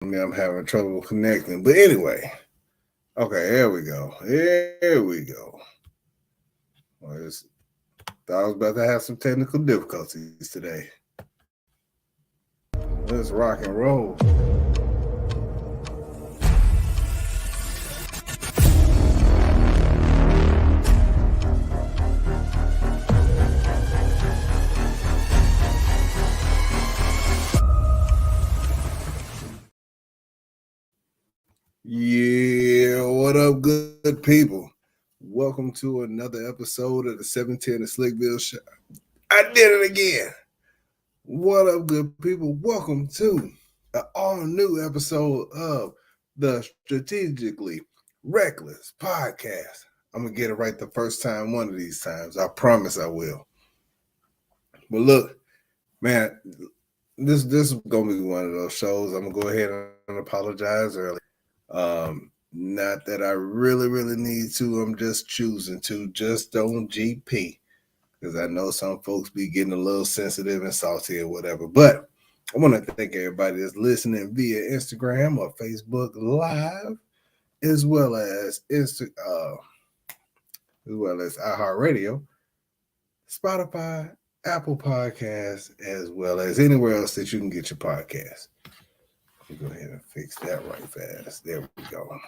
me, I'm having trouble connecting. But anyway, okay, there we go. There we go. Well, thought I was about to have some technical difficulties today. Let's rock and roll. Yeah, what up, good people? Welcome to another episode of the 710 of Slickville Show. I did it again. What up, good people? Welcome to an all-new episode of the Strategically Reckless Podcast. I'm going to get it right the first time one of these times. I promise I will. But look, man, this is going to be one of those shows. I'm going to go ahead and apologize early. Not that I really need to. I'm just choosing to, just on GP, because I know some folks be getting a little sensitive and salty or whatever. But I want to thank everybody that's listening via Instagram or Facebook Live, as well as iHeartRadio, Spotify, Apple Podcasts, as well as anywhere else that you can get your podcast. Let me go ahead and fix that right fast. There we go.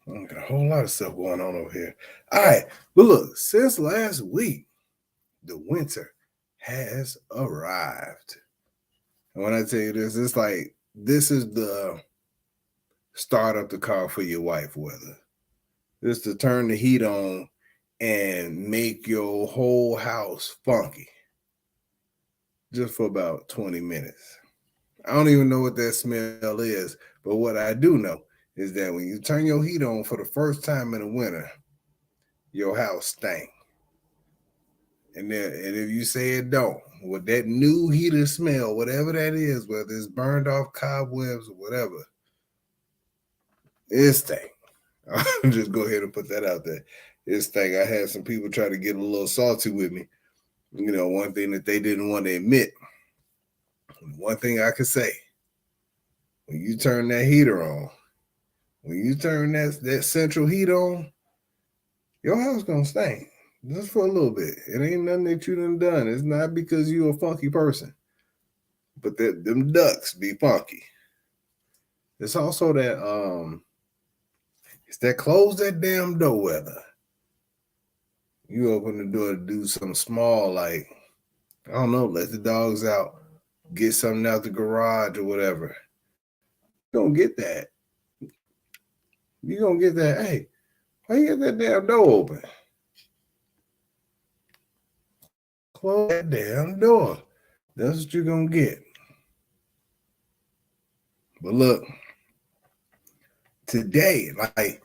I got a whole lot of stuff going on over here. All right, but look, since last week, the winter has arrived. And when I tell you this, it's like this is the start up the car for your wife weather. This to turn the heat on and make your whole house funky just for about 20 minutes. I don't even know what that smell is, but what I do know is that when you turn your heat on for the first time in the winter, your house stank. And if you say it don't, with that new heater smell, whatever that is, whether it's burned off cobwebs or whatever, it stank. I'll just go ahead and put that out there. It stank. I had some people try to get a little salty with me. You know, one thing that they didn't want to admit, one thing I could say, when you turn that heater on, when you turn that central heat on, your house gonna stink. Just for a little bit. It ain't nothing that you done. It's not because you a funky person. But them ducks be funky. It's also that it's that close that damn door weather. You open the door to do something small, like, I don't know, let the dogs out, get something out the garage or whatever. You're gonna get that. You're gonna get that. Hey, why you get that damn door open? Close that damn door. That's what you're gonna get. But look, today, like,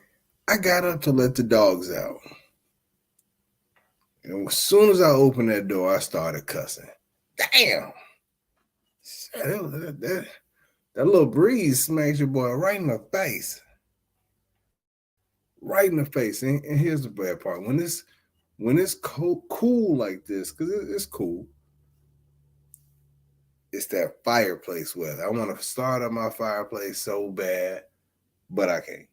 I got up to let the dogs out. And as soon as I opened that door, I started cussing. Damn! That little breeze smacks your boy right in the face. Right in the face. And here's the bad part. When it's cool like this, because it's cool, it's that fireplace weather. I want to start up my fireplace so bad, but I can't.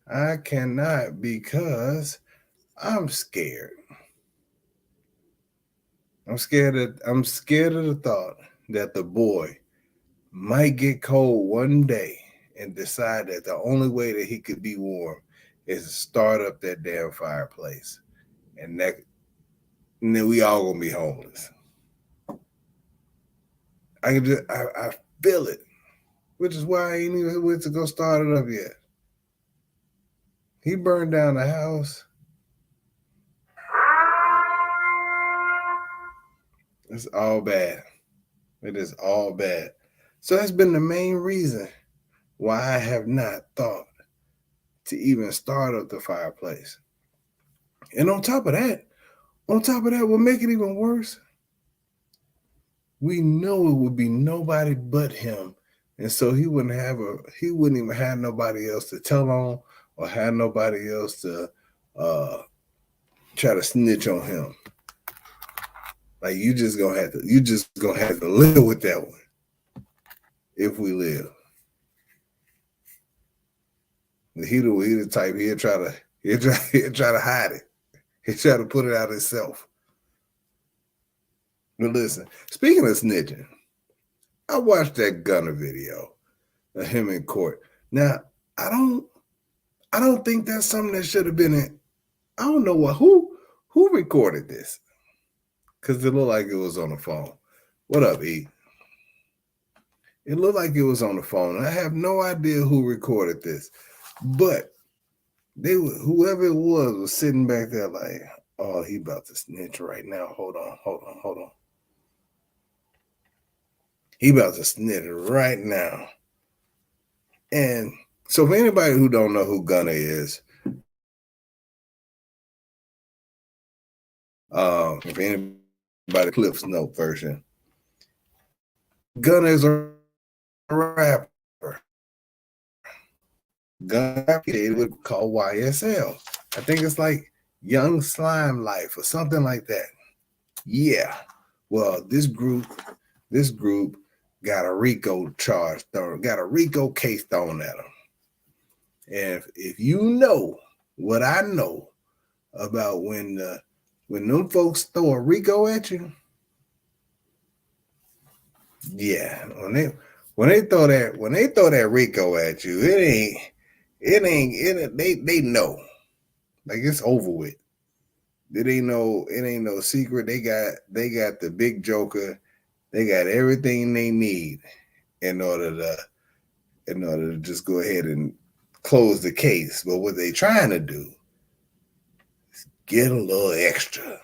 I cannot because I'm scared. I'm scared of the thought that the boy might get cold one day and decide that the only way that he could be warm is to start up that damn fireplace. And then we all gonna be homeless. I feel it. Which is why I ain't even went to go start it up yet. He burned down the house. It's all bad. It is all bad. So that's been the main reason why I have not thought to even start up the fireplace. And on top of that, what make it even worse, we know it would be nobody but him. And so he wouldn't even have nobody else to tell on or have nobody else to try to snitch on him. Like you just gonna have to live with that one if we live. He the type he'll try to hide it. He'll try to put it out himself. But listen, speaking of snitching, I watched that Gunner video of him in court. Now, I don't think that's something that should have been in. I don't know who recorded this. Because it looked like it was on the phone. What up, E? It looked like it was on the phone. I have no idea who recorded this. But whoever it was sitting back there like, oh, he about to snitch right now. Hold on. He about to snitch right now. And so for anybody who don't know who Gunner is, if anybody Cliff's Note version, Gunner is a rapper. Gunner would call YSL. I think it's like Young Slime Life or something like that. Yeah. Well, this group got a RICO charge thrown, got a RICO case thrown at them. And if you know what I know about when them folks throw a RICO at you, yeah, when they throw that RICO at you, they know. Like it's over with. It ain't no secret. They got the big joker. They got everything they need in order to just go ahead and close the case. But what they trying to do is get a little extra.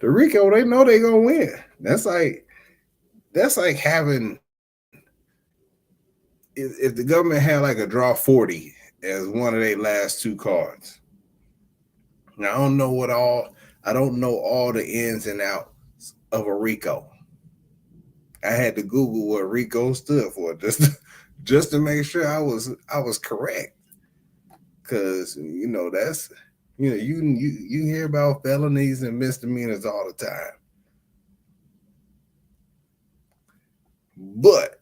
The RICO, they know they gonna win. That's like having if the government had like a draw 40 as one of their last two cards. Now I don't know all the ins and outs of a RICO. I had to Google what RICO stood for just to make sure I was correct. Cause that's you hear about felonies and misdemeanors all the time. But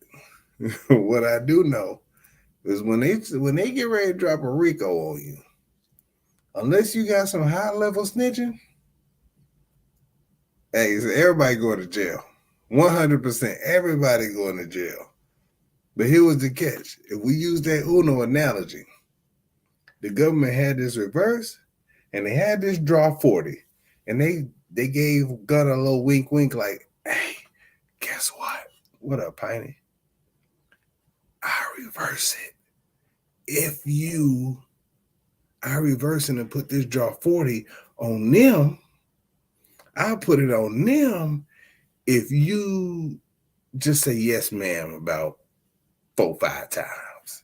what I do know is when they get ready to drop a RICO on you, unless you got some high level snitching, hey, so everybody going to jail. 100%, everybody going to jail. But here was the catch. If we use that Uno analogy, the government had this reverse and they had this draw 40. And they gave Gunner a little wink like, hey, guess what? What up, Piney? I reverse it. I reverse it and put this draw 40 on them, I'll put it on them if you just say yes, ma'am, about 4-5 times.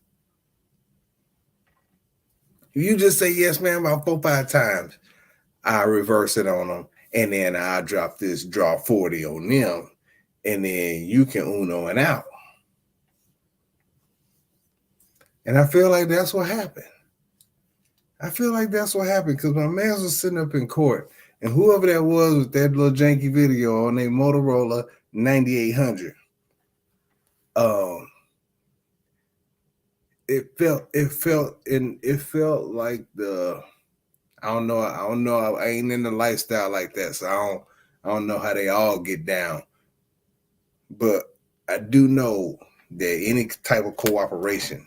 If you just say yes, ma'am, about 4-5 times, I'll reverse it on them, and then I'll drop this draw 40 on them, and then you can Uno and out. And I feel like that's what happened. Because my man was sitting up in court, and whoever that was with that little janky video on their Motorola 9800, it felt like I don't know, I ain't in the lifestyle like that, so I don't know how they all get down. But I do know that any type of cooperation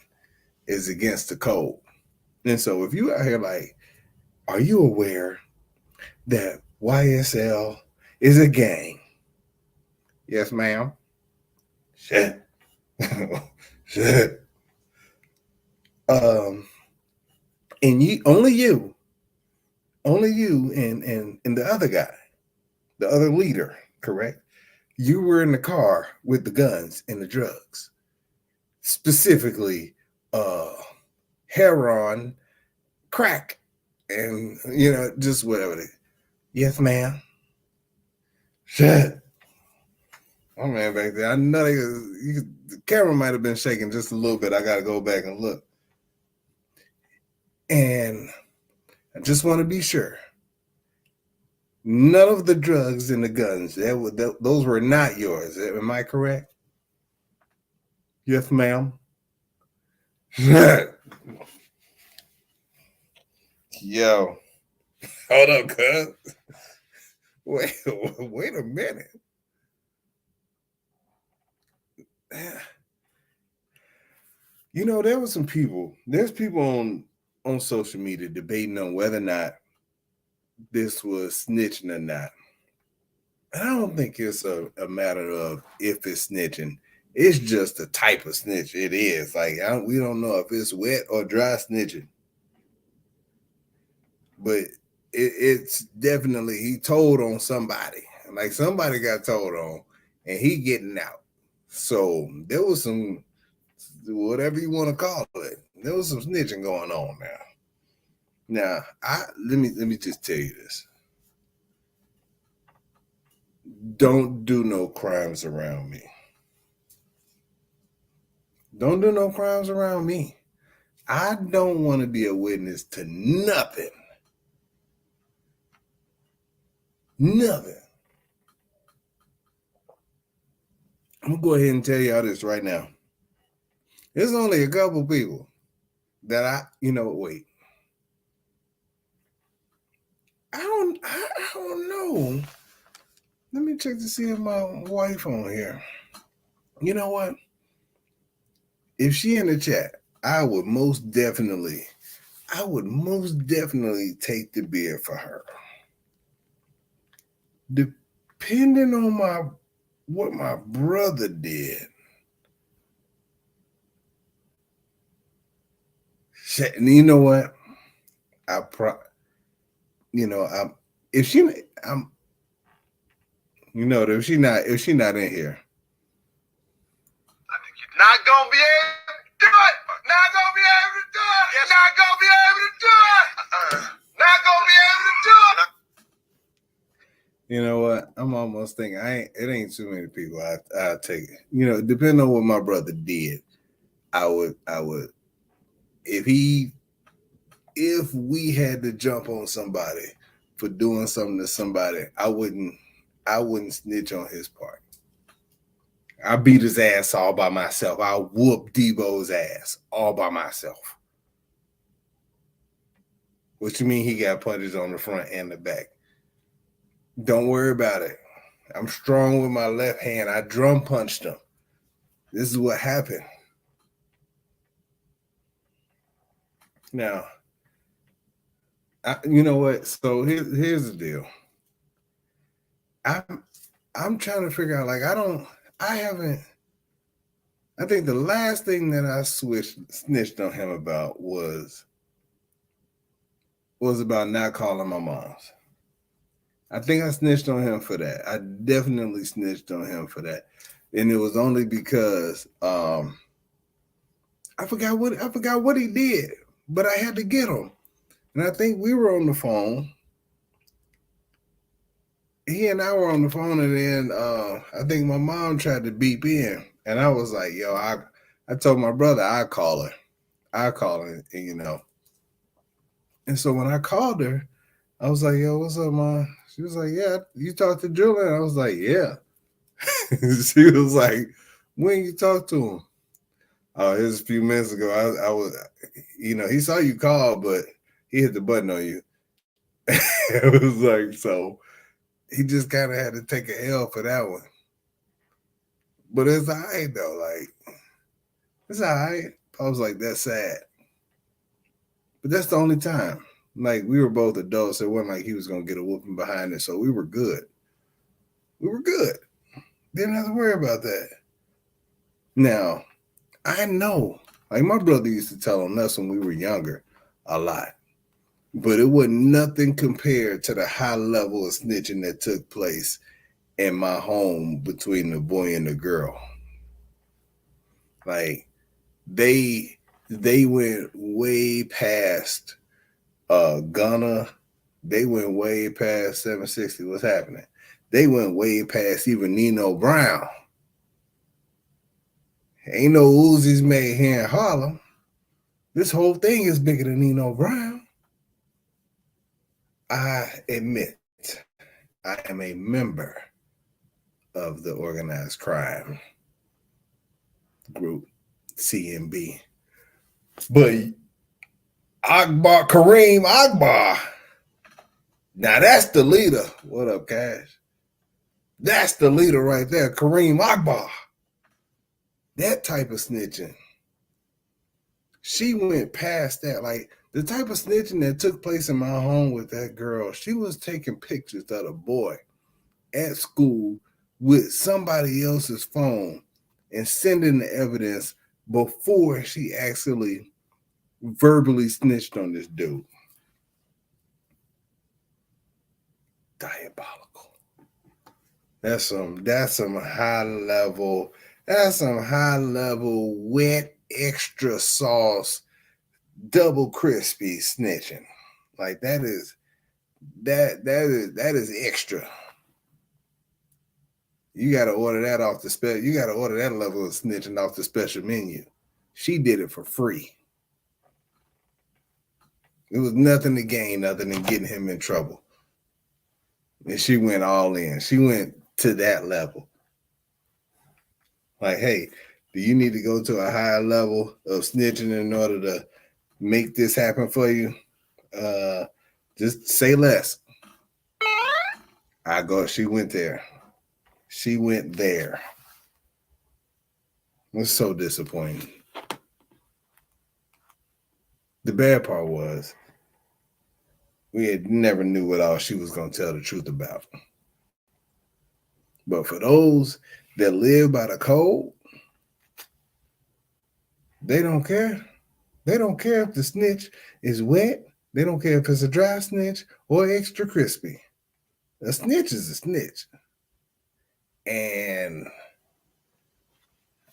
is against the code. And so if you out here like, are you aware that YSL is a gang? Yes, ma'am. Shit. Shit. And only you and the other guy, the other leader, correct? You were in the car with the guns and the drugs. Specifically, heroin, crack, and just whatever. Yes, ma'am. Shit. Oh man, back there, I know the camera might have been shaking just a little bit. I got to go back and look. And I just want to be sure. None of the drugs and the guns, those were not yours. Am I correct? Yes, ma'am. Yo, hold up, cuz. Wait a minute. You know, there's people on social media debating on whether or not this was snitching or not. And I don't think it's a matter of if it's snitching. It's just the type of snitch it is. Like we don't know if it's wet or dry snitching, but it's definitely he told on somebody. Like somebody got told on, and he getting out. So there was some whatever you want to call it. There was some snitching going on now. Now, let me just tell you this. Don't do no crimes around me. Don't do no crimes around me. I don't want to be a witness to nothing. Nothing. I'm going to go ahead and tell y'all this right now. There's only a couple people that wait. I don't know. Let me check to see if my wife on here. You know what? If she in the chat, I would most definitely take the beer for her. Depending on what my brother did. You know what? If she not in here. Not gonna be able to do it. Not gonna be able to do it. Yes. Not gonna be able to do it. Not gonna be able to do it. You know what? I'm almost thinking it ain't too many people. I take it. You know, depending on what my brother did, I would if we had to jump on somebody for doing something to somebody, I wouldn't snitch on his part. I beat his ass all by myself. I whoop Debo's ass all by myself. What you mean he got punches on the front and the back? Don't worry about it. I'm strong with my left hand. I drum punched him. This is what happened. Now, you know what? So here's the deal. I'm trying to figure out, like, I think the last thing that I snitched on him about was about not calling my mom's. I think I snitched on him for that. I definitely snitched on him for that. And it was only because I forgot what he did, but I had to get him. And I think we were on the phone. He and I were on the phone, and then I think my mom tried to beep in, and I was like, "Yo, I told my brother I'd call her, and, you know." And so when I called her, I was like, "Yo, what's up, Mom?" She was like, "Yeah, you talked to Julian?" I was like, "Yeah." She was like, "When you talked to him?" Oh, it was a few minutes ago. I was, he saw you call, but he hit the button on you. It was like, so he just kind of had to take a L for that one. But it's all right, though. Like, it's all right. I was like, that's sad. But that's the only time. Like, we were both adults. It wasn't like he was going to get a whooping behind it. So we were good. Didn't have to worry about that. Now, I know. Like, my brother used to tell on us when we were younger a lot. But it was nothing compared to the high level of snitching that took place in my home between the boy and the girl. Like, they went way past Gunna. They went way past 760. What's happening? They went way past even Nino Brown. Ain't no Uzis made here in Harlem. This whole thing is bigger than Nino Brown. I admit. I am a member of the organized crime group, CMB. But Kareem Akbar, now that's the leader. What up, Cash? That's the leader right there, Kareem Akbar. That type of snitching. She went past that. Like the type of snitching that took place in my home with that girl, she was taking pictures of the boy at school with somebody else's phone and sending the evidence before she actually verbally snitched on this dude. Diabolical. That's some high level, wet extra sauce, double crispy snitching. Like that is extra. You got to order that off the special. You got to order that level of snitching off the special menu. She did it for free. It was nothing to gain other than getting him in trouble. And she went all in. She went to that level. Like, hey, do you need to go to a higher level of snitching in order to make this happen for you? Just say less. She went there. She went there. It was so disappointing. The bad part was we had never knew what all she was going to tell the truth about. But for those that live by the code, they don't care. They don't care if the snitch is wet. They don't care if it's a dry snitch or extra crispy. A snitch is a snitch. And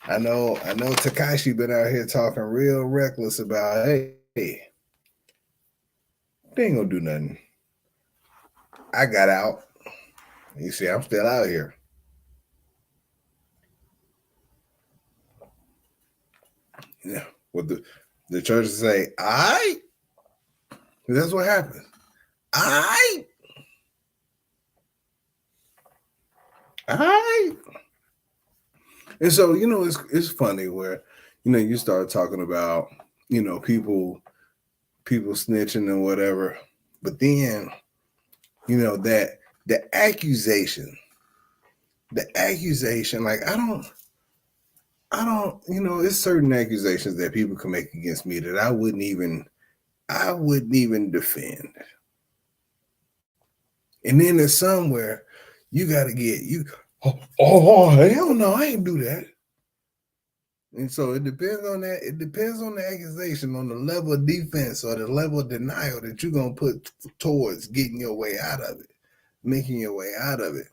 I know Tekashi been out here talking real reckless about, hey, they ain't gonna do nothing. I got out. You see, I'm still out here. Yeah. What the churches say, all right. That's what happens. All right. All right. And so, it's funny where, you start talking about, people snitching and whatever. But then, that the accusation, like I don't, it's certain accusations that people can make against me that I wouldn't even defend. And then there's somewhere you got to get oh, hell no, I ain't do that. And so it depends on that. It depends on the accusation, on the level of defense or the level of denial that you're going to put towards getting your way out of it, making your way out of it.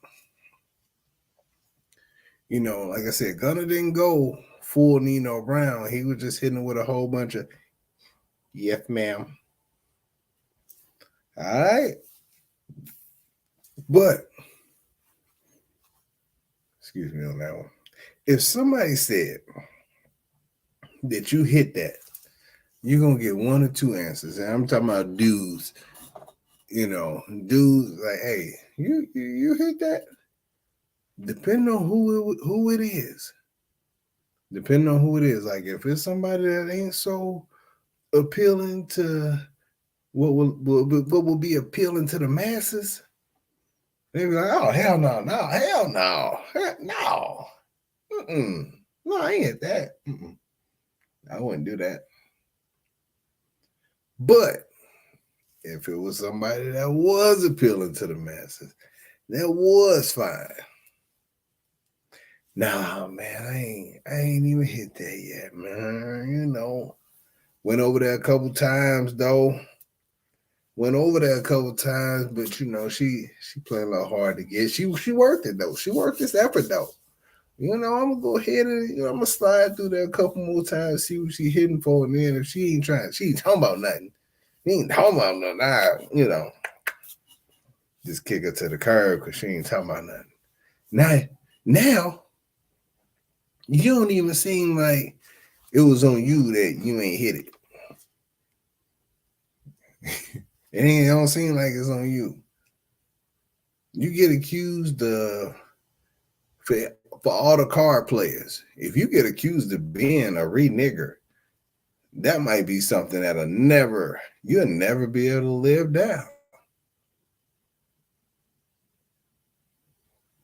Like I said, Gunner didn't go full Nino Brown. He was just hitting with a whole bunch of, yes, ma'am. All right. But, excuse me on that one. If somebody said that you hit that, you're going to get one or two answers. And I'm talking about dudes, dudes like, hey, you hit that? Depending on who it is. Depending on who it is. Like if it's somebody that ain't so appealing to what will be appealing to the masses, they be like, oh, hell no. No, I ain't hit that. I wouldn't do that. But if it was somebody that was appealing to the masses, that was fine. Nah, man, I ain't even hit that yet, man. Went over there a couple times though. But she playing a little hard to get. She worked it though. She worked this effort though. I'm gonna go ahead and I'm gonna slide through there a couple more times, see what she hitting for, and then if she ain't talking about nothing. She ain't talking about nothing. Just kick her to the curb because she ain't talking about nothing. Now, you don't even seem like it was on you that you ain't hit it. It don't seem like it's on you. You get accused of for all the card players. If you get accused of being a re-nigger, that might be something you'll never be able to live down.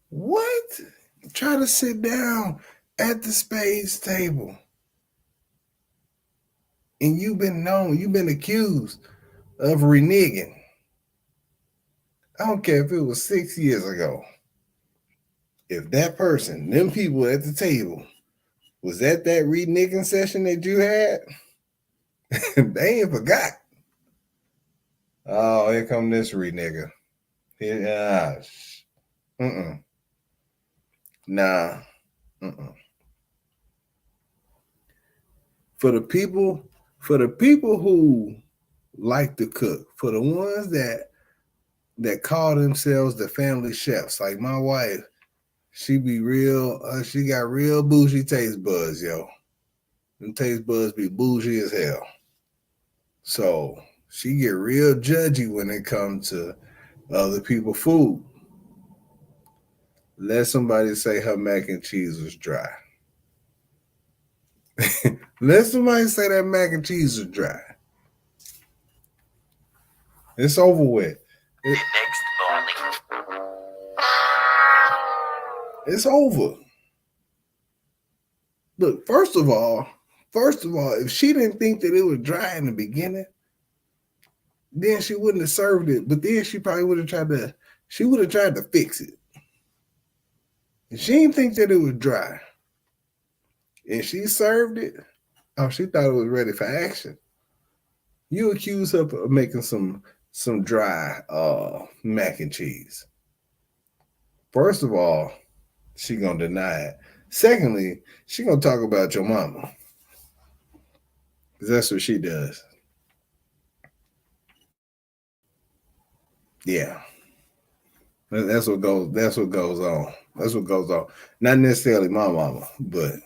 What? Try to sit down at the spades table. And you've been accused of reneging. I don't care if it was 6 years ago. If that person, them people at the table, was at that reneging session that you had, they ain't forgot. Oh, here come this renegger. Nah. For the people who like to cook, for the ones that call themselves the family chefs, like my wife, she got real bougie taste buds, yo. Them taste buds be bougie as hell. So she get real judgy when it comes to other people's food. Let somebody say her mac and cheese was dry. Let somebody say that mac and cheese was dry. It's over with. It's over. Look, first of all, if she didn't think that it was dry in the beginning, then she wouldn't have served it. But then she probably would have tried to fix it. If she didn't think that it was dry, and she served it, she thought it was ready for action. You accuse her of making some dry mac and cheese. First of all, she gonna deny it. Secondly, she gonna talk about your mama, because that's what she does. Yeah, that's what goes on. That's what goes on. Not necessarily my mama, but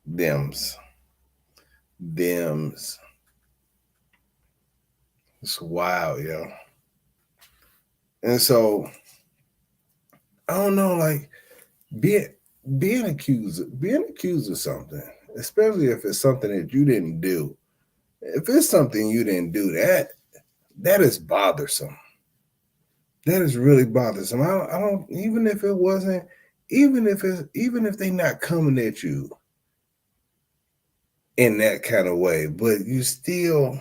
them's. It's wild, yo. And so I don't know, like being accused of something, especially if it's something that you didn't do. If it's something you didn't do, that is bothersome. That is really bothersome. I don't even if they not coming at you in that kind of way, but you still,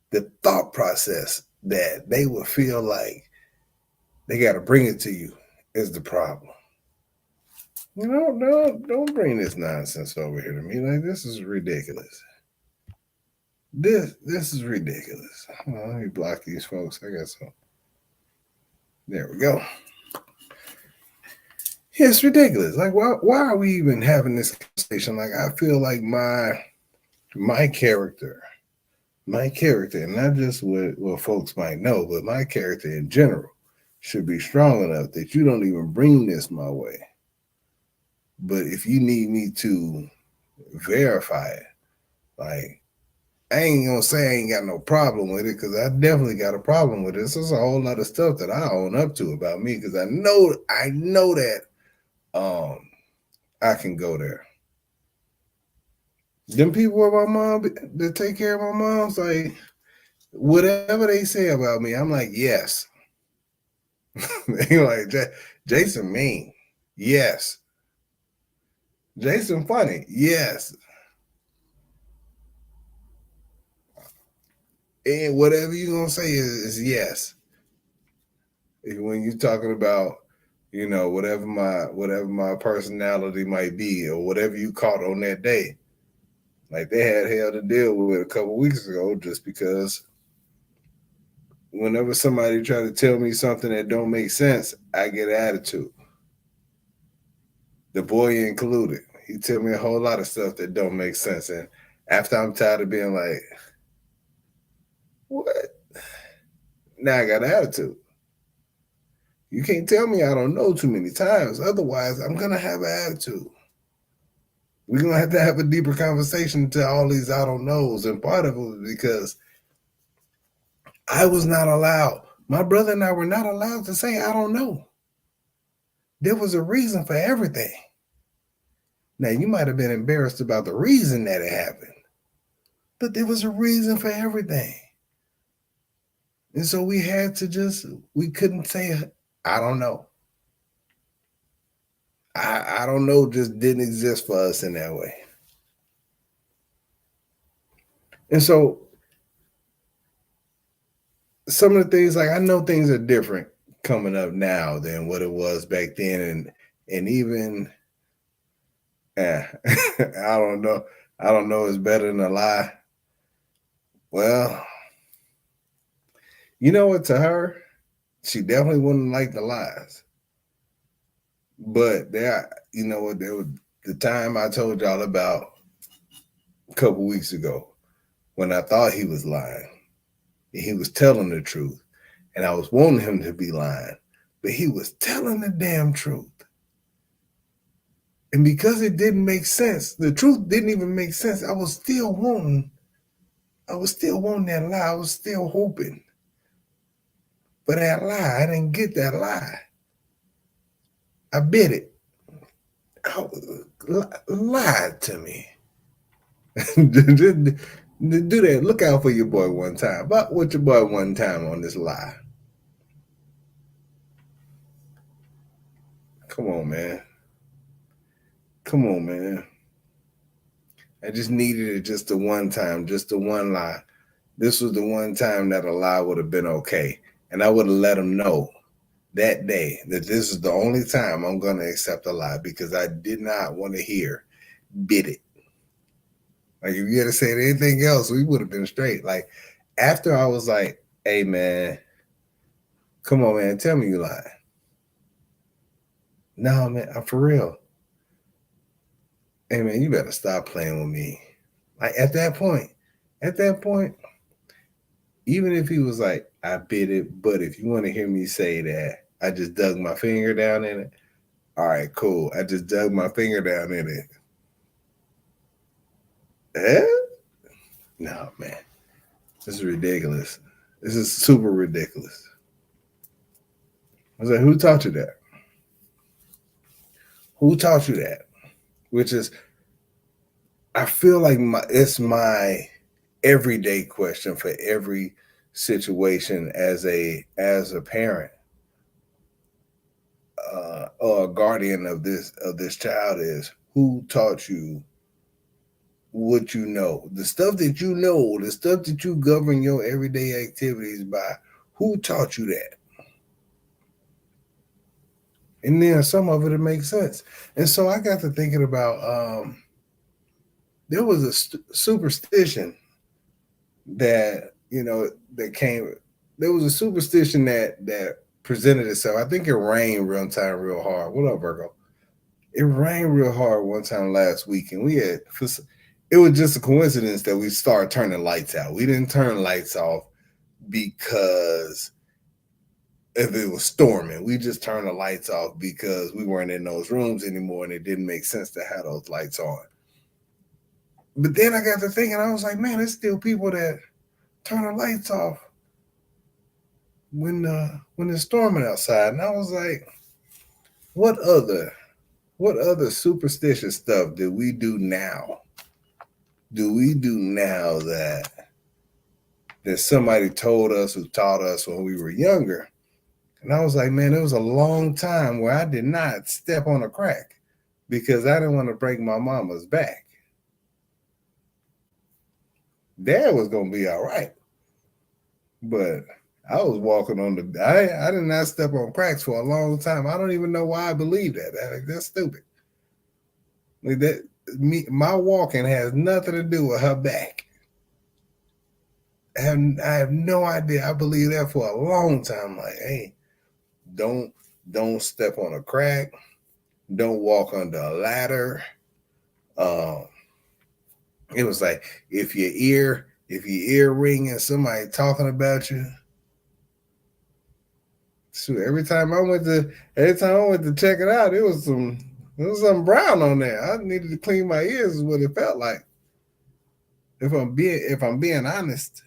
the thought process that they would feel like they got to bring it to you is the problem. Don't bring this nonsense over here to me. Like, this is ridiculous. This is ridiculous. Well, let me block these folks. I guess so. There we go. Yeah, it's ridiculous. Like, why are we even having this conversation? Like, I feel like my character, and not just what folks might know, but my character in general should be strong enough that you don't even bring this my way. But if you need me to verify it, like, I ain't gonna say I ain't got no problem with it, because I definitely got a problem with it. So there's a whole lot of stuff that I own up to about me, because I know that I can go there. Them people with my mom that take care of my mom's, like, whatever they say about me, I'm like, yes. They like, Jason mean, yes. Jason funny, yes. And whatever you're gonna say is yes. When you're talking about, whatever my personality might be, or whatever you caught on that day. Like, they had hell to deal with a couple weeks ago, just because whenever somebody try to tell me something that don't make sense, I get attitude. The boy included. He tell me a whole lot of stuff that don't make sense. And after I'm tired of being like, what? Now I got attitude. You can't tell me I don't know too many times. Otherwise, I'm going to have an attitude. We're going to have a deeper conversation to all these I don't knows. And part of it was because I was not allowed My brother and I were not allowed to say, I don't know. There was a reason for everything. Now, you might have been embarrassed about the reason that it happened, but there was a reason for everything. And so we couldn't say, I don't know. I don't know just didn't exist for us in that way. And so some of the things, like, I know things are different coming up now than what it was back then. And even, I don't know. I don't know it's better than a lie. Well, you know what, to her, she definitely wouldn't like the lies. But there was the time I told y'all about a couple weeks ago when I thought he was lying. He was telling the truth. And I was wanting him to be lying. But he was telling the damn truth. And because it didn't make sense, the truth didn't even make sense, I was still wanting that lie. I was still hoping for that lie. I didn't get that lie. I bit it. Lied to me. Do that. Look out for your boy one time. But with your boy one time on this lie. Come on, man. Come on, man. I just needed it just the one time, just the one lie. This was the one time that a lie would have been okay. And I would have let him know that day that this is the only time I'm going to accept a lie, because I did not want to hear bit it. Like, if you had said anything else, we would have been straight. Like, after I was like, hey, man, come on, man, tell me you lied. No, man, I'm for real. Hey, man, you better stop playing with me. Like, at that point, even if he was like, I bit it, but if you want to hear me say that I just dug my finger down in it, all right, cool. I just dug my finger down in it. No, man. This is ridiculous. This is super ridiculous. I was like, who taught you that? Who taught you that? Which is, I feel like it's my everyday question for every situation as a parent or a guardian of this child is, who taught you what you know? The stuff that you know, the stuff that you govern your everyday activities by, who taught you that? And then some of it makes sense. And so I got to thinking about, there was a superstition that, that came, there was a superstition that presented itself. I think it rained real hard. What up, Virgo? It rained real hard one time last week, and it was just a coincidence that we started turning lights out. We didn't turn lights off because if it was storming. We just turned the lights off because we weren't in those rooms anymore, and it didn't make sense to have those lights on. But then I got to thinking, I was like, man, there's still people that turn the lights off when it's storming outside. And I was like, what other superstitious stuff do we do now? That somebody told us, who taught us when we were younger? And I was like, man, it was a long time where I did not step on a crack because I didn't want to break my mama's back. Dad was going to be all right. But I was walking on I did not step on cracks for a long time. I don't even know why I believe that. That's stupid. Like my walking has nothing to do with her back. I have no idea. I believe that for a long time. Like, hey, don't step on a crack. Don't walk under a ladder. It was like, if your ear ringing, somebody talking about you. Shoot, every time I went to check it out, there was something brown on there. I needed to clean my ears, is what it felt like. If I'm being honest.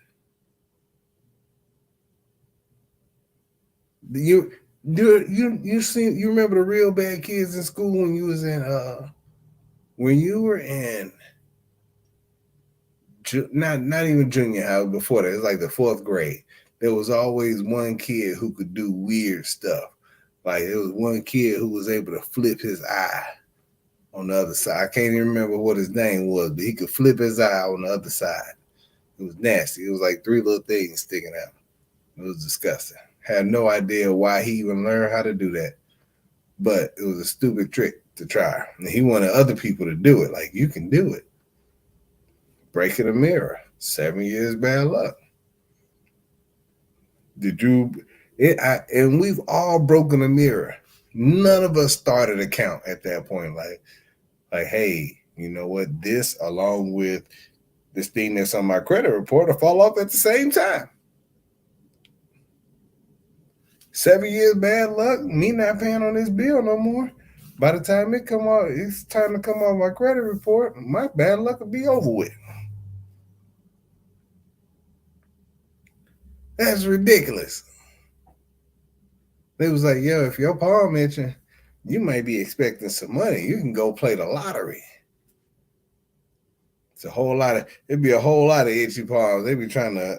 You remember the real bad kids in school when you was in when you were in not even junior high, before that, it was like the fourth grade. There was always one kid who could do weird stuff. Like there was one kid who was able to flip his eye on the other side. I can't even remember what his name was, but he could flip his eye on the other side. It was nasty. It was like three little things sticking out. It was disgusting. Had no idea why he even learned how to do that, but it was a stupid trick to try. And he wanted other people to do it. Like, you can do it. Breaking a mirror, 7 years bad luck. And we've all broken a mirror. None of us started a count at that point. Like, hey, you know what? This, along with this thing that's on my credit report, will fall off at the same time. 7 years bad luck, me not paying on this bill no more. By the time it's time to come off my credit report, my bad luck will be over with. That's ridiculous. They was like, yo, if your palm itching, you might be expecting some money. You can go play the lottery. It'd be a whole lot of itchy palms. They be trying to,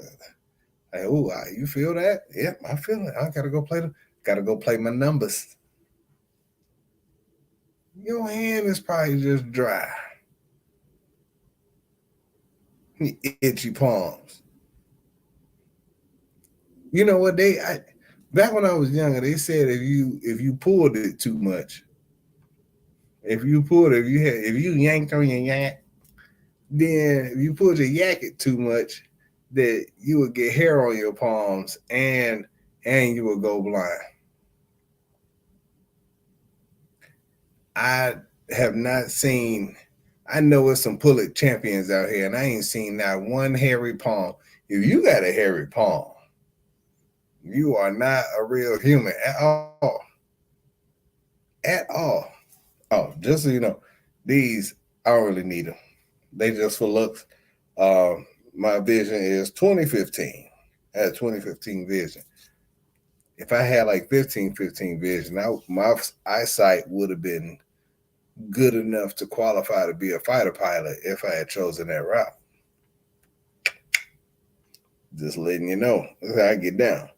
like, ooh, you feel that? Yep, I feel it. I gotta go play my numbers. Your hand is probably just dry. Itchy palms. You know what? Back when I was younger, they said if you pulled it too much, if you yanked on your yak, then if you pulled your yakket too much, that you would get hair on your palms and you would go blind. I have not seen. I know it's some pull it champions out here, and I ain't seen not one hairy palm. If you got a hairy palm, you are not a real human at all. At all. Oh, just so you know, these, I don't really need them. They just for looks. My vision is 2015. I had 2015 vision. If I had like 15 vision, my eyesight would have been good enough to qualify to be a fighter pilot if I had chosen that route. Just letting you know. That's how I get down.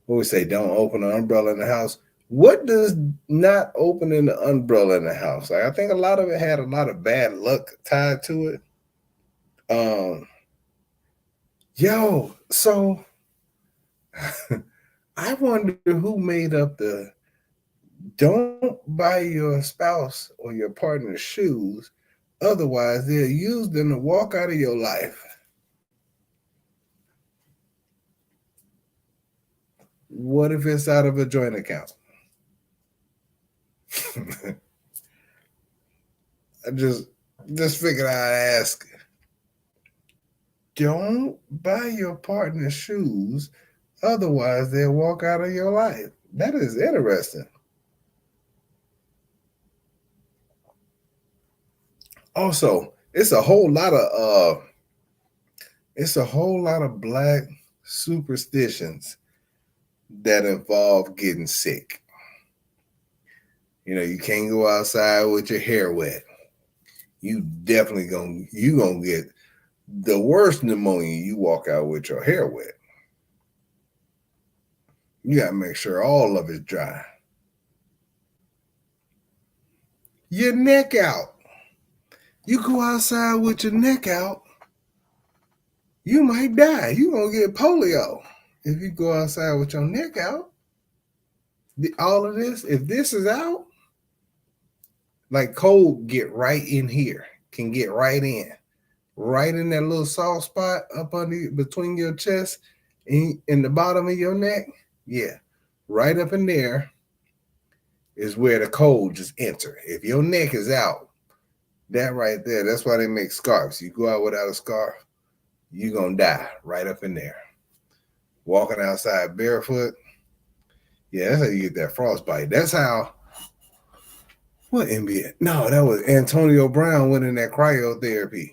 What we say, don't open an umbrella in the house. What does not opening the umbrella in the house? Like, I think a lot of it had a lot of bad luck tied to it. So I wonder who made up the don't buy your spouse or your partner shoes, otherwise they'll use them to walk out of your life. What if it's out of a joint account? I just figured I'd ask. Don't buy your partner shoes, otherwise they'll walk out of your life. That is interesting. Also, it's a whole lot of black superstitions that involve getting sick. You know, you can't go outside with your hair wet. You definitely gonna get the worst pneumonia. You walk out with your hair wet. You gotta make sure all of it's dry. Your neck out. You go outside with your neck out, you might die. You gonna get polio if you go outside with your neck out. All of this, if this is out, like cold get right in here, can get right in that little soft spot up under between your chest and in the bottom of your neck. Yeah, right up in there is where the cold just enter. If your neck is out, that right there, that's why they make scarves. You go out without a scarf, you're gonna die right up in there. Walking outside barefoot, yeah, that's how you get that frostbite. That's how. What NBA? No, that was Antonio Brown went in that cryotherapy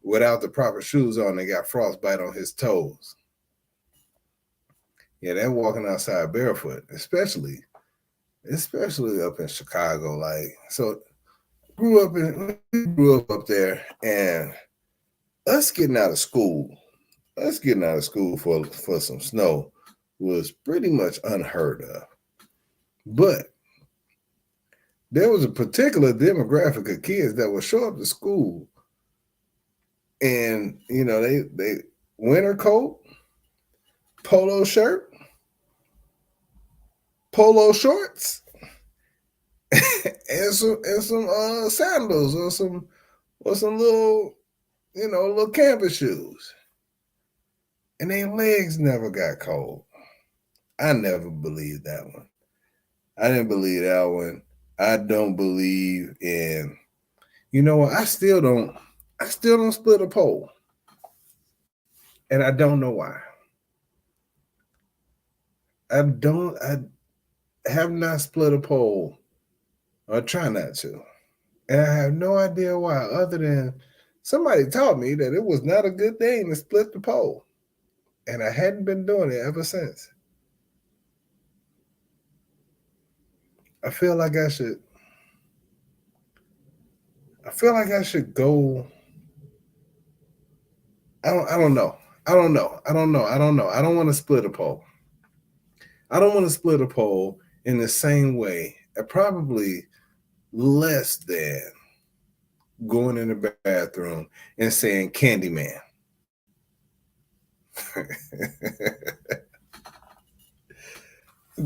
without the proper shoes on. They got frostbite on his toes. Yeah, they're walking outside barefoot, especially up in Chicago. Like, so grew up there, and us getting out of school, for some snow was pretty much unheard of. But there was a particular demographic of kids that would show up to school, and they winter coat, polo shirt, polo shorts, and some sandals or some little campus shoes, and their legs never got cold. I never believed that one. I didn't believe that one. I don't believe in. You know what? I still don't split a pole, and I don't know why. I don't. I have not split a pole, or try not to, and I have no idea why. Other than somebody taught me that it was not a good thing to split the pole, and I hadn't been doing it ever since. I feel like I should. I feel like I should go. I don't know. I don't know. I don't know. I don't know. I don't want to split a pole. I don't want to split a pole in the same way, probably less than going in the bathroom and saying Candyman.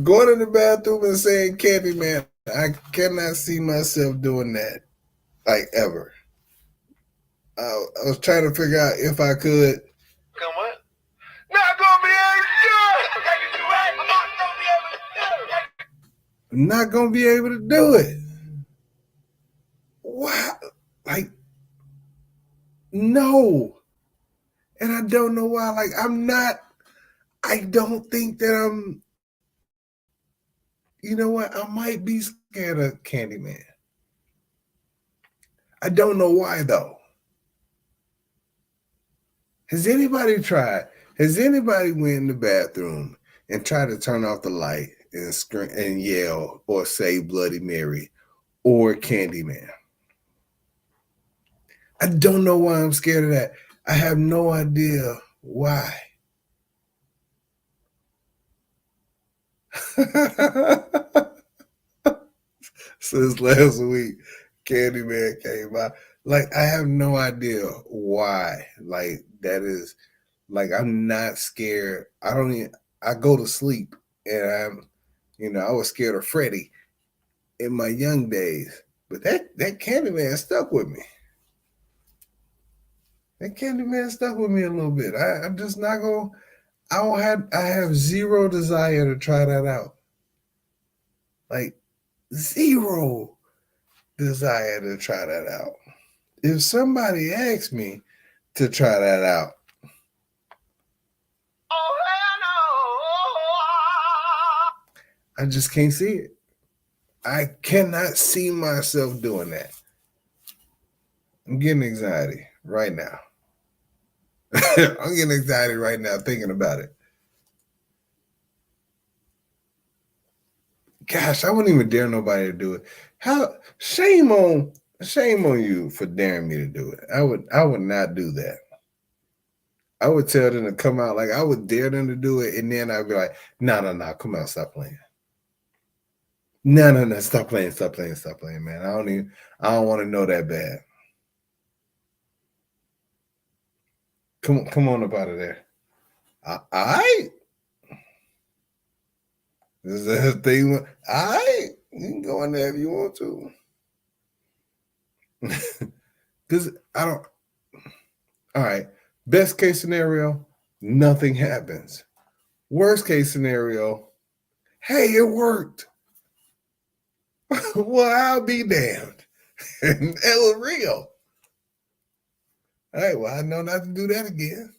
Going in the bathroom and saying Candyman, I cannot see myself doing that, like, ever. I was trying to figure out if I could. Come on. Not gonna be able to do it. I'm not gonna be able to do it. I'm not gonna be able to do it. Why? Like, no. And I don't know why. Like, I don't think that I'm, you know what? I might be scared of Candyman. I don't know why, though. Has anybody tried? Has anybody went in the bathroom and tried to turn off the light and scream and yell or say Bloody Mary or Candyman? I don't know why I'm scared of that. I have no idea why. Since last week, Candyman came out. Like, I have no idea why. Like, that is, like, I'm not scared. I go to sleep, and I was scared of Freddy in my young days. But that Candyman stuck with me. That Candyman stuck with me a little bit. I'm just not going to, I have zero desire to try that out. Like, zero desire to try that out. If somebody asks me to try that out, I just can't see it. I cannot see myself doing that. I'm getting anxiety right now. I'm getting anxiety right now thinking about it. Gosh, I wouldn't even dare nobody to do it. Shame on you for daring me to do it. I would not do that. I would tell them to come out. Like, I would dare them to do it, and then I'd be like, no, come out, stop playing. No, stop playing, man. I don't want to know that bad. Come on up out of there. All right. This is a thing. All right. You can go in there if you want to. Because I don't. All right. Best case scenario, nothing happens. Worst case scenario, hey, it worked. Well, I'll be damned. It was real. All right, well, I know not to do that again.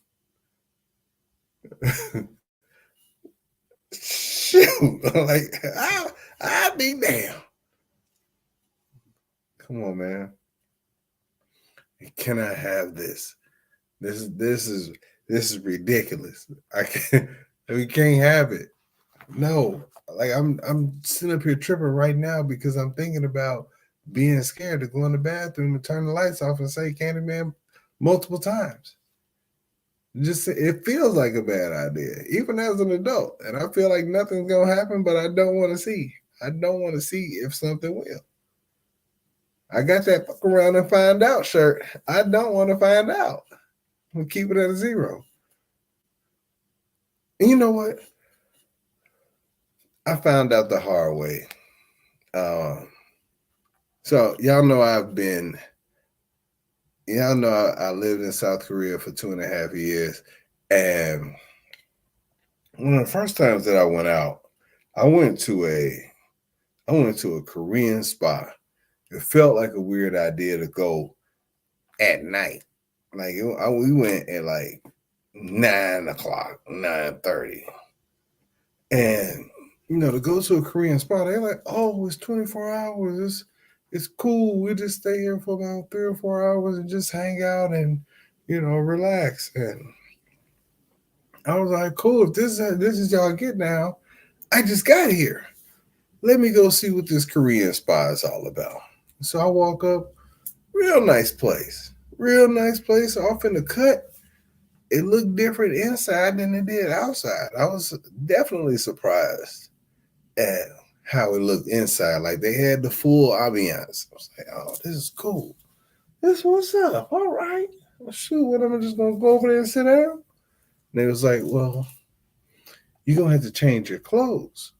Shoot. Like, I'll be damned. Come on, man. Can I have this? This is ridiculous. I can't. We can't have it. No, like I'm sitting up here tripping right now because I'm thinking about being scared to go in the bathroom and turn the lights off and say Candyman multiple times. Just it feels like a bad idea, even as an adult, and I feel like nothing's gonna happen, but I don't want to see. I don't want to see if something will. I got that fuck around and find out shirt. I don't want to find out. We'll keep it at a 0. And you know what? I found out the hard way. So y'all know I lived in South Korea for 2.5 years, and one of the first times that I went out, I went to a Korean spa. It felt like a weird idea to go at night. Like we went at like 9:00, 9:30, and to go to a Korean spa, they're like, oh, it's 24 hours. It's cool. We just stay here for about 3 or 4 hours and just hang out and relax. And I was like, cool. If this is y'all get now, I just got here. Let me go see what this Korean spa is all about. So I walk up, real nice place off in the cut. It looked different inside than it did outside. I was definitely surprised at how it looked inside. Like they had the full ambiance. I was like, oh, this is cool. This what's up. All right. Well, shoot, what am I just gonna go over there and sit down? And they was like, well, you're gonna have to change your clothes.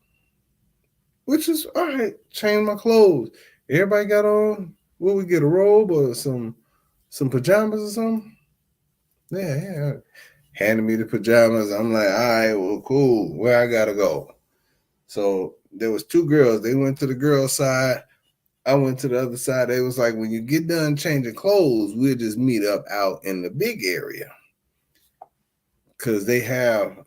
Which is all right, change my clothes. Everybody got on, what we get, a robe or some pajamas or something? Yeah. Handed me the pajamas. I'm like, all right, well, cool. Where I gotta go? So there was 2 girls. They went to the girls' side. I went to the other side. They was like, when you get done changing clothes, we'll just meet up out in the big area. Cause they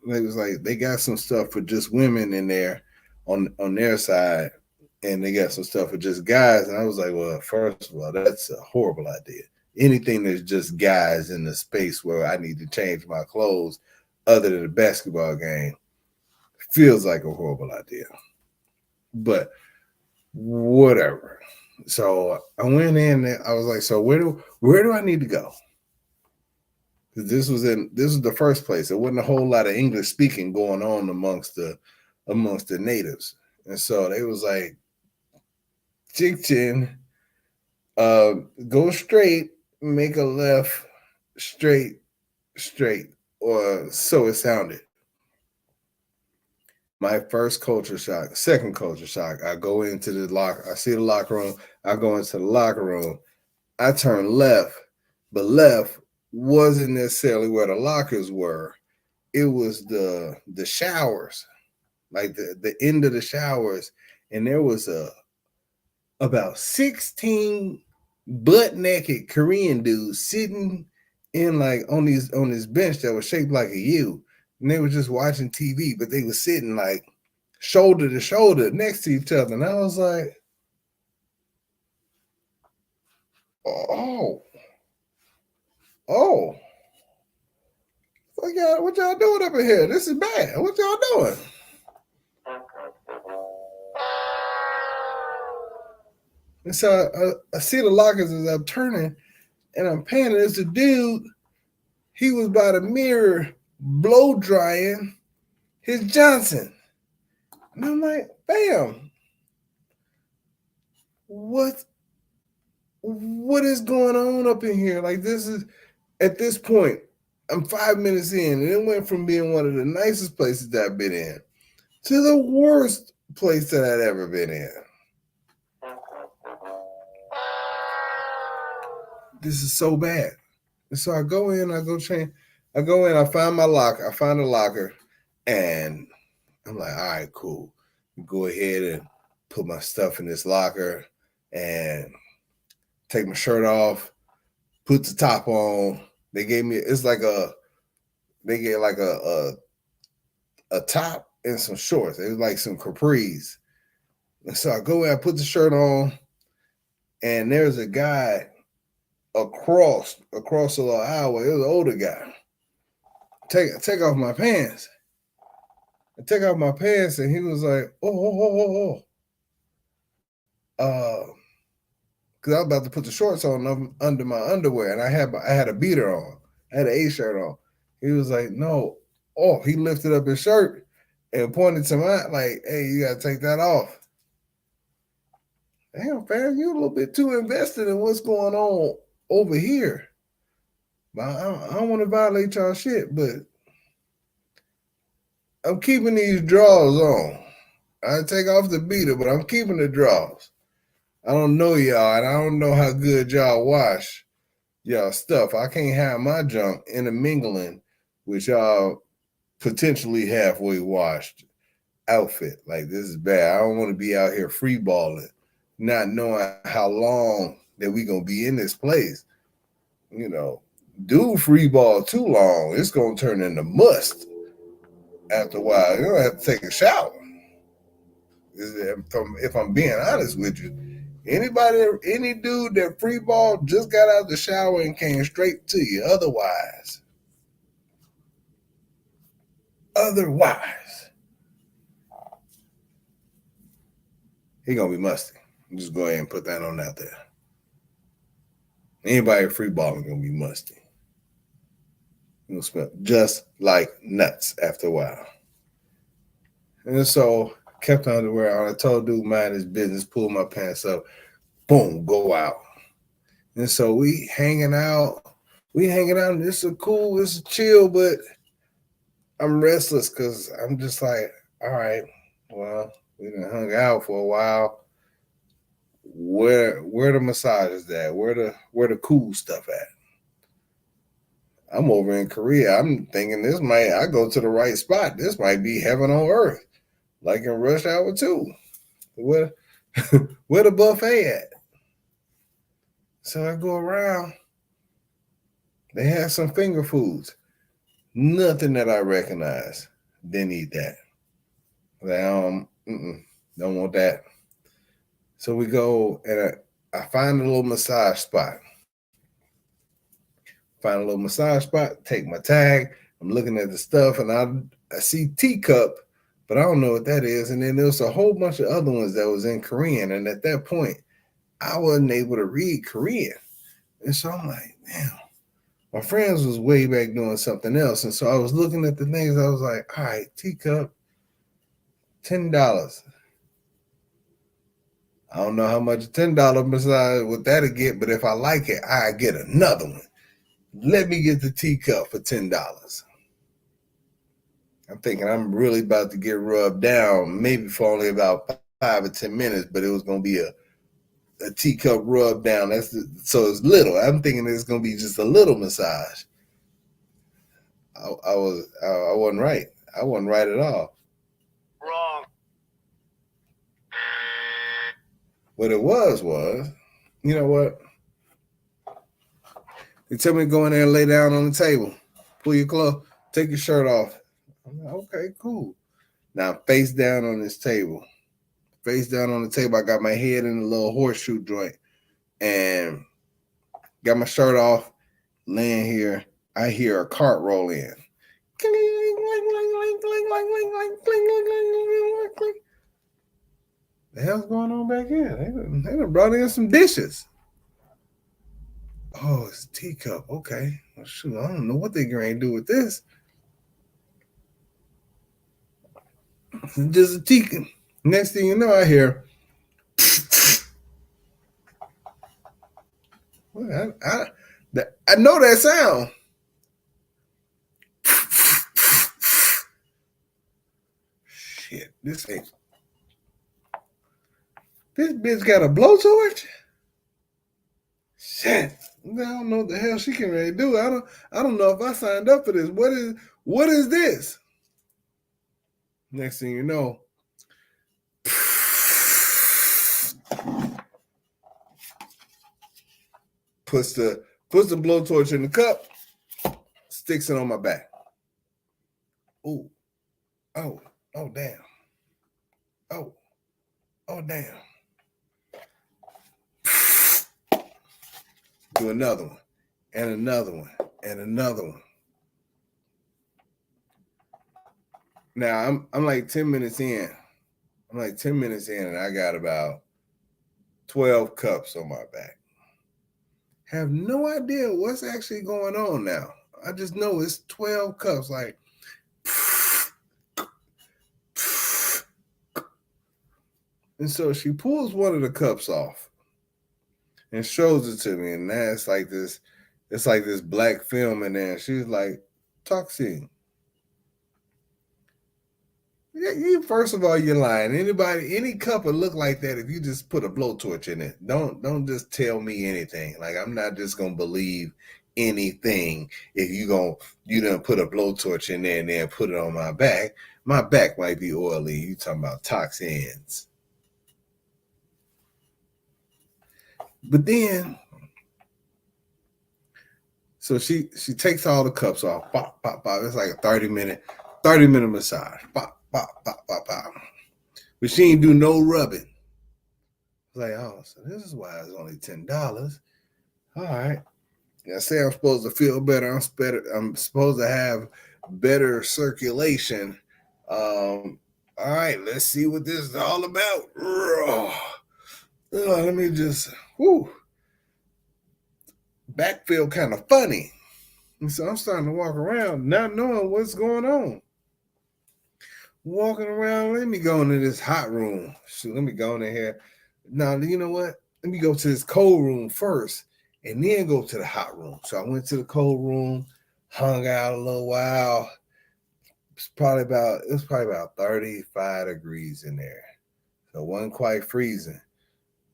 was like, they got some stuff for just women in there on their side, and they got some stuff for just guys. And I was like, well, first of all, that's a horrible idea. Anything that's just guys in the space where I need to change my clothes other than a basketball game feels like a horrible idea. But whatever. So I went in and I was like, so where do I need to go? This was the first place. There wasn't a whole lot of English speaking going on amongst the natives. And so they was like, Jikchin, go straight, make a left, straight, or so it sounded. My first culture shock, second culture shock. I go into the locker, I see the locker room, I go into the locker room, I turn left, but left wasn't necessarily where the lockers were. It was the showers, like the end of the showers, and there was about 16 butt naked Korean dudes sitting in like on this bench that was shaped like a U, and they were just watching TV, but they were sitting like shoulder to shoulder next to each other, and I was like, oh, what y'all doing up in here? This is bad. What y'all doing? And so I see the lockers as I'm turning, and I'm panning. It's a dude. He was by the mirror blow drying his Johnson. And I'm like, bam. What is going on up in here? Like, this is, at this point, I'm 5 minutes in, and it went from being one of the nicest places that I've been in to the worst place that I'd ever been in. This is so bad. And so I go in, I find my locker, I find a locker, and I'm like, all right, cool. Go ahead and put my stuff in this locker and take my shirt off, put the top on. They gave me, they get like a top and some shorts. It was like some capris. And so I go in, I put the shirt on, and there's a guy across the little aisle. It was an older guy. Take off my pants. I took out my pants and he was like, oh. Because I was about to put the shorts on under my underwear, and I had a beater on. I had an A shirt on. He was like, no. Oh, he lifted up his shirt and pointed to mine like, hey, you got to take that off. Damn, fam, you a little bit too invested in what's going on over here. But I don't want to violate y'all shit, but I'm keeping these drawers on. I take off the beater, but I'm keeping the drawers. I don't know y'all, and I don't know how good y'all wash y'all stuff. I can't have my junk intermingling with y'all potentially halfway washed outfit. Like, this is bad. I don't want to be out here free balling, not knowing how long that we gonna be in this place. You know, do free ball too long, it's gonna turn into must. After a while, you're gonna have to take a shower. If I'm being honest with you, any dude that free ball just got out the shower and came straight to you. Otherwise, he gonna be musty. Just go ahead and put that on out there. Anybody free balling gonna be musty. You'll smell just like nuts after a while. And so kept on underwear on. I told dude mind his business, pull my pants up, boom, go out. And so we hanging out, and it's a cool, it's a chill, but I'm restless because I'm just like, all right, well, we done hung out for a while. Where the massage is at? Where the cool stuff at? I'm over in Korea. I'm thinking I go to the right spot. This might be heaven on earth, like in Rush Hour 2. Where the buffet at? So I go around. They have some finger foods. Nothing that I recognize. Didn't eat that. Like, don't want that. So we go and I find a little massage spot. Take my tag. I'm looking at the stuff and I see teacup, but I don't know what that is. And then there was a whole bunch of other ones that was in Korean. And at that point, I wasn't able to read Korean. And so I'm like, damn, my friends was way back doing something else. And so I was looking at the things. I was like, all right, teacup, $10. I don't know how much a $10 massage what that'll get, but if I like it, I get another one. Let me get the teacup for $10. I'm thinking I'm really about to get rubbed down, maybe for only about 5 or 10 minutes, but it was going to be a teacup rub down. So it's little. I'm thinking it's going to be just a little massage. I wasn't right. I wasn't right at all. Wrong. What it was, you know what? They tell me to go in there and lay down on the table. Pull your clothes, take your shirt off. I'm like, okay, cool. Now face down on this table. Face down on the table. I got my head in a little horseshoe joint and got my shirt off, laying here. I hear a cart roll in. The hell's going on back here? They done brought in some dishes. Oh, it's a teacup. Okay. Well, shoot, I don't know what they're going to do with this. Just a teacup. Next thing you know, I hear. Well, I know that sound. Shit, this bitch got a blowtorch? Shit. I don't know what the hell she can really do. I don't know if I signed up for this. What is this? Next thing you know, puts the blowtorch in the cup, sticks it on my back. Ooh. Oh damn. Oh damn. Do another one, and another one, and another one. Now I'm like 10 minutes in. I'm like 10 minutes in, and I got about 12 cups on my back. Have no idea what's actually going on now. I just know it's 12 cups. Like, and so she pulls one of the cups off and shows it to me, and now it's like this black film in there. And she's like, toxin. You first of all, you're lying. Any cup would look like that if you just put a blowtorch in it. Don't just tell me anything. Like, I'm not just gonna believe anything if you done put a blowtorch in there and then put it on my back. My back might be oily. You talking about toxins. But then, so she takes all the cups off. Pop, pop, pop. It's like a 30-minute massage. Pop, pop, pop, pop, pop. But she ain't do no rubbing. Like, oh, so this is why it's only $10. All right. I say I'm supposed to feel better. I'm supposed to have better circulation. All right, let's see what this is all about. Let me just, back feel kind of funny. And so I'm starting to walk around not knowing what's going on. Walking around, let me go into this hot room. Shoot, let me go in here. Now, you know what? Let me go to this cold room first and then go to the hot room. So I went to the cold room, hung out a little while. It was probably about 35 degrees in there. So it wasn't quite freezing,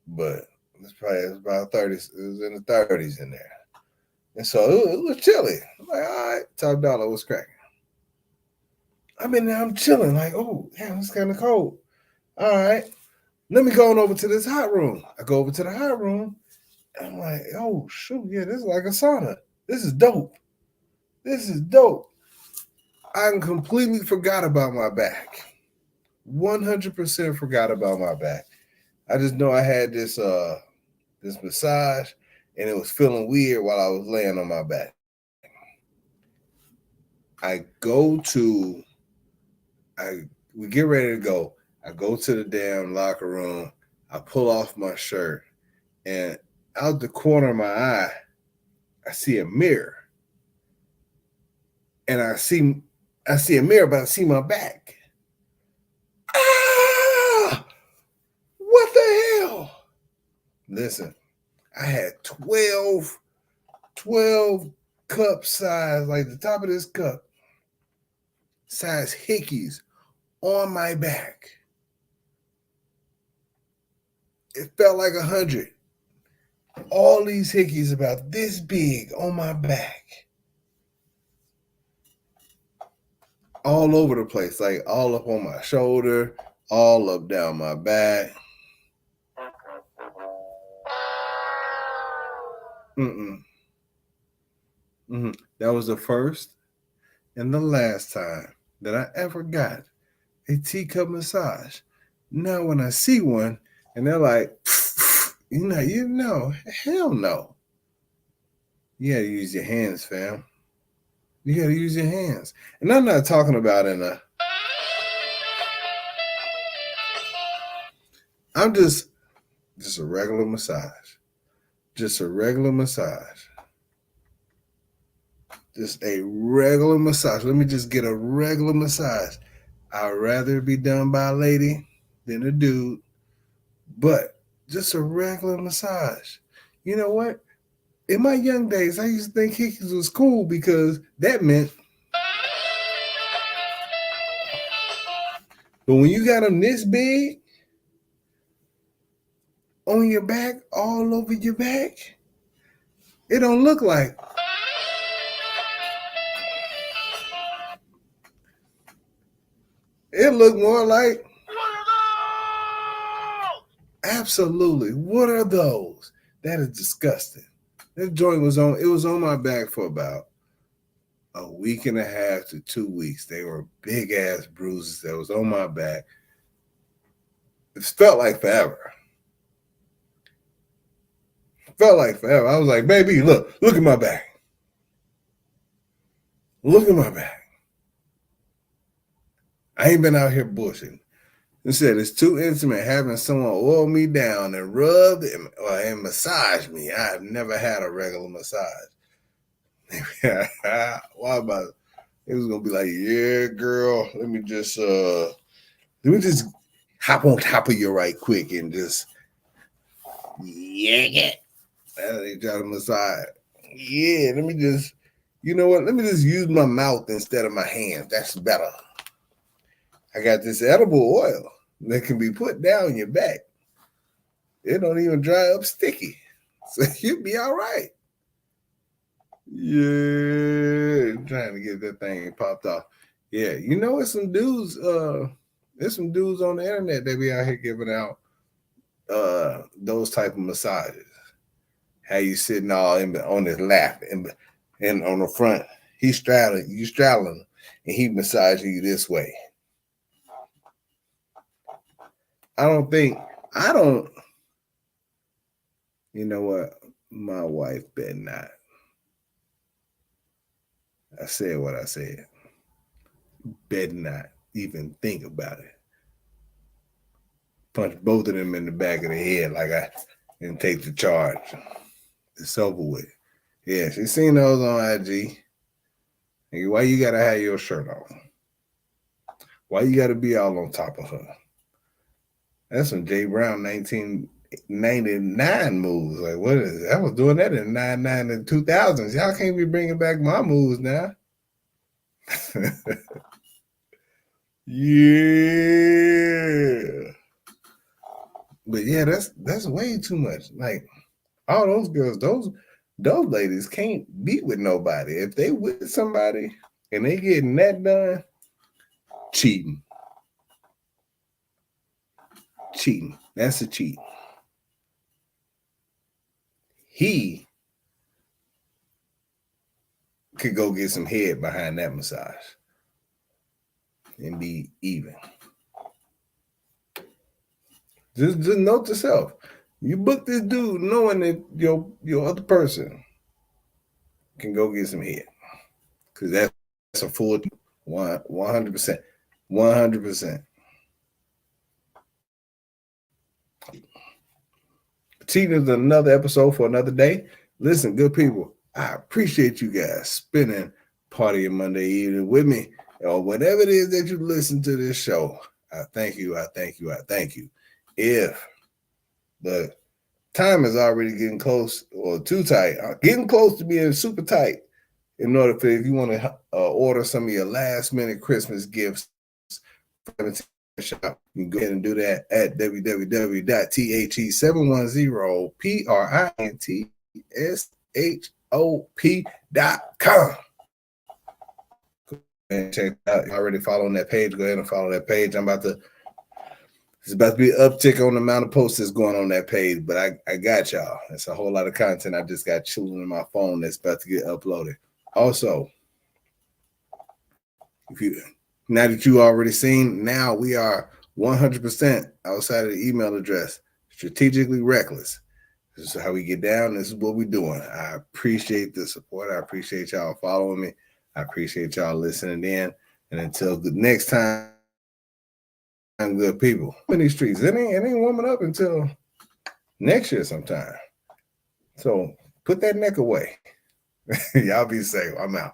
but it was about 30. It was in the 30s in there. And so it was chilly. I'm like, all right, top dollar, what's cracking? I'm in there, I'm chilling, like, oh, damn, it's kind of cold. All right, let me go on over to this hot room. I go over to the hot room, and I'm like, oh, shoot, yeah, this is like a sauna. This is dope. I completely forgot about my back. 100% forgot about my back. I just know I had this massage, and it was feeling weird while I was laying on my back. We get ready to go. I go to the damn locker room. I pull off my shirt, and out the corner of my eye, I see a mirror. And I see a mirror, but I see my back. Ah! What the hell? Listen, I had 12 cup size, like the top of this cup, size hickeys on my back. It felt like 100. All these hickeys about this big on my back. All over the place, like all up on my shoulder, all up down my back. That was the first and the last time that I ever got a teacup massage. Now when I see one and they're like, you know, hell no. You gotta use your hands, fam. You gotta use your hands. And I'm not talking about I'm just a regular massage. Just a regular massage. Just a regular massage. Let me just get a regular massage. I'd rather it be done by a lady than a dude. But just a regular massage. You know what? In my young days, I used to think hickeys was cool because that meant. But when you got them this big on your back, all over your back, it don't look like. It looked more like. What are those? Absolutely. What are those? That is disgusting. That joint was on my back for about a week and a half to 2 weeks. They were big ass bruises that was on my back. It felt like forever. I was like, baby, look at my back. Look at my back. I ain't been out here bushing. It said it's too intimate having someone oil me down and rub and massage me. I have never had a regular massage. Why about it? It was gonna be like, yeah, girl, let me just hop on top of you right quick and just it. They try to massage. Yeah, let me just, you know what? Let me just use my mouth instead of my hands. That's better. I got this edible oil that can be put down your back. It don't even dry up sticky. So you'll be all right. Yeah, trying to get that thing popped off. Yeah, you know, it's some dudes, there's some dudes on the internet that be out here giving out those type of massages. How you sitting all on his lap and on the front, he's straddling, you straddling, and he massaging you this way. You know what? My wife better not. I said what I said. Better not even think about it. Punch both of them in the back of the head and take the charge. It's over with. Yeah, she seen those on IG. Why you gotta have your shirt on? Why you gotta be all on top of her? That's some J. Brown 1999 moves. Like, what is it? I was doing that in 99 and 2000s. Y'all can't be bringing back my moves now. Yeah. But yeah, that's way too much. Like, all those girls, those ladies can't be with nobody. If they with somebody and they getting that done, cheating. Cheating. That's a cheat. He could go get some head behind that massage and be even. Just note to self. You book this dude knowing that your other person can go get some head. Because that's a full 100%. 100%. Cheating is another episode for another day. Listen, good people, I appreciate you guys spending part of your Monday evening with me, or whatever it is that you listen to this show. I thank you. I thank you. I thank you. If the time is already getting close or too tight, getting close to being super tight, in order for, if you want to order some of your last minute Christmas gifts from the shop, you can go ahead and do that at www.the710printshop.com. And check it out. If you're already following that page, go ahead and follow that page. It's about to be an uptick on the amount of posts that's going on that page, but I got y'all. It's a whole lot of content I just got chilling in my phone that's about to get uploaded. Also, now that you already seen, now we are 100% outside of the email address. Strategically reckless. This is how we get down. This is what we're doing. I appreciate the support. I appreciate y'all following me. I appreciate y'all listening in. And until the next time, good people in these streets, it ain't warming up until next year sometime. So put that neck away. Y'all be safe. I'm out.